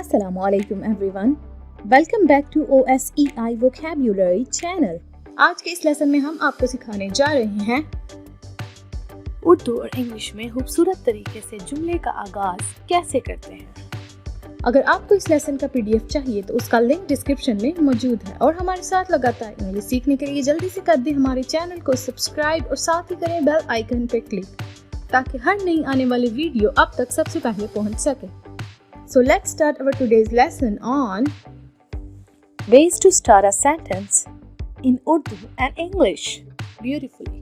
Assalamu alaikum everyone. Welcome back to OSEI vocabulary channel. आज के इस लेसन में हम आपको सिखाने जा रहे हैं उर्दू और इंग्लिश में खूबसूरत तरीके से जुमले का आगाज कैसे करते हैं। अगर आपको इस लेसन का PDF चाहिए तो उसका लिंक डिस्क्रिप्शन में मौजूद है और हमारे साथ लगातार इंग्लिश सीखने के लिए जल्दी से कर दें हमारे चैनल को सब्सक्राइब और साथ ही करें बेल आइकन पे क्लिक ताकि हर नई आने वाली वीडियो आप तक सबसे पहले पहुंच सके। So let's start our today's lesson on ways to start a sentence in Urdu and English beautifully.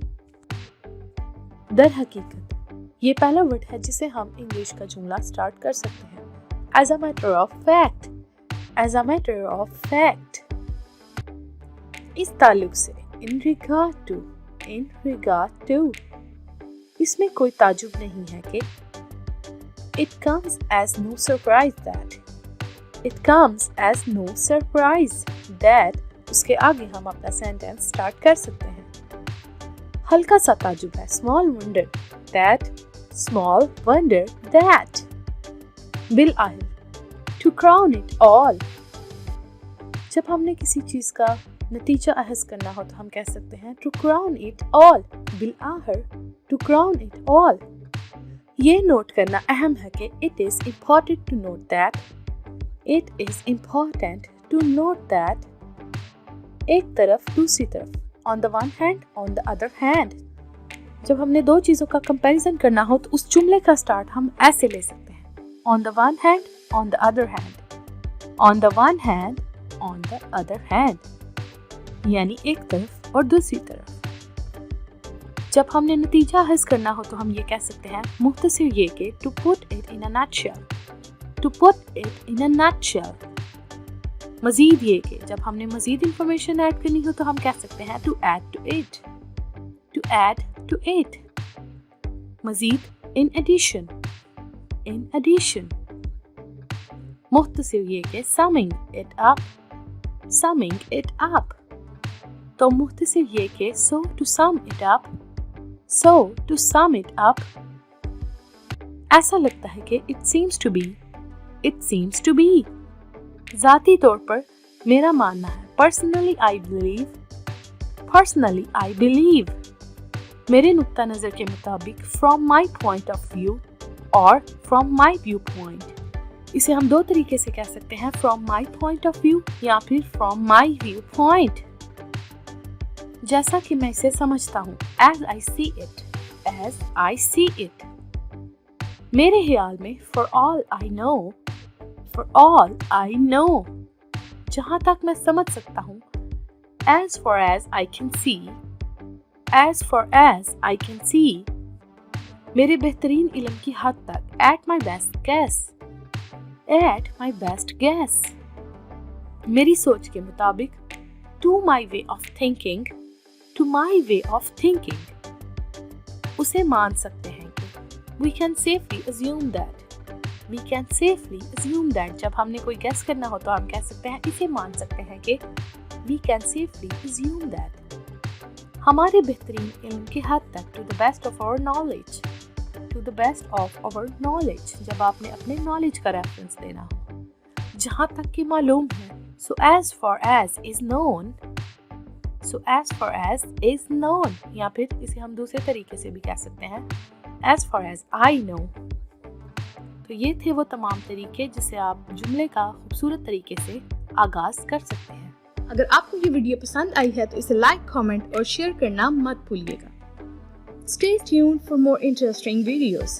दर हकीकत ये पहला वर्ड है जिसे हम इंग्लिश का जुमला स्टार्ट कर सकते हैं। As a matter of fact, as a matter of fact. इस ताल्लुक से in regard to इसमें कोई ताजुब नहीं है कि It comes as no surprise that उसके आगे हम अपना सेंटेंस स्टार्ट कर सकते हैं। हल्का सा ताजुब है small wonder that बिलआखिर to crown it all जब हमने किसी चीज का नतीजा अहस करना हो तो हम कह सकते हैं to crown it all बिलआखिर to crown it all। ये नोट करना अहम है कि it is important to note that एक तरफ दूसरी तरफ on the one hand on the other hand जब हमने दो चीजों का कंपैरिजन करना हो तो उस जुमले का स्टार्ट हम ऐसे ले सकते हैं on the one hand on the other hand on the one hand on the other hand यानी एक तरफ और दूसरी तरफ। जब हमने नतीजा हासिल करना हो तो हम ये कह सकते हैं मुख्तसर ये कि to put it in a nutshell मजीद ये कि जब हमने मजीद इंफॉर्मेशन ऐड करनी हो तो हम कह सकते हैं to add to it Majeed in addition मुख्तसर ये कि summing it up तो मुख्तसर ये कि so to sum it up ऐसा लगता है कि it seems to be ज़ाती तौर पर मेरा मानना है personally I believe मेरे नुक्ता नज़र के मुताबिक from my point of view और from my viewpoint इसे हम दो तरीके से कह सकते हैं from my point of view या फिर from my viewpoint जैसा कि मैं इसे समझता हूँ as I see it मेरे ख्याल में for all I know जहाँ तक मैं समझ सकता हूँ as far as I can see मेरे बेहतरीन इल्म की हद तक at my best guess मेरी सोच के मुताबिक to my way of thinking उसे मान सकते हैं कि we can safely assume that जब हमने कोई गेस करना हो तो हम कह सकते हैं इसे मान सकते हैं कि we can safely assume that हमारे बेहतरीन इल्म की हद तक to the best of our knowledge जब आपने अपने नॉलेज का रेफरेंस देना हो जहाँ तक कि मालूम है so as far as is known या फिर इसे हम दूसरे तरीके से भी कह सकते हैं as far as I know। तो ये थे वो तमाम तरीके जिसे आप जुमले का खूबसूरत तरीके से आगाज कर सकते हैं। अगर आपको ये वीडियो पसंद आई है तो इसे लाइक कमेंट और शेयर करना मत भूलिएगा। Stay tuned for more interesting videos.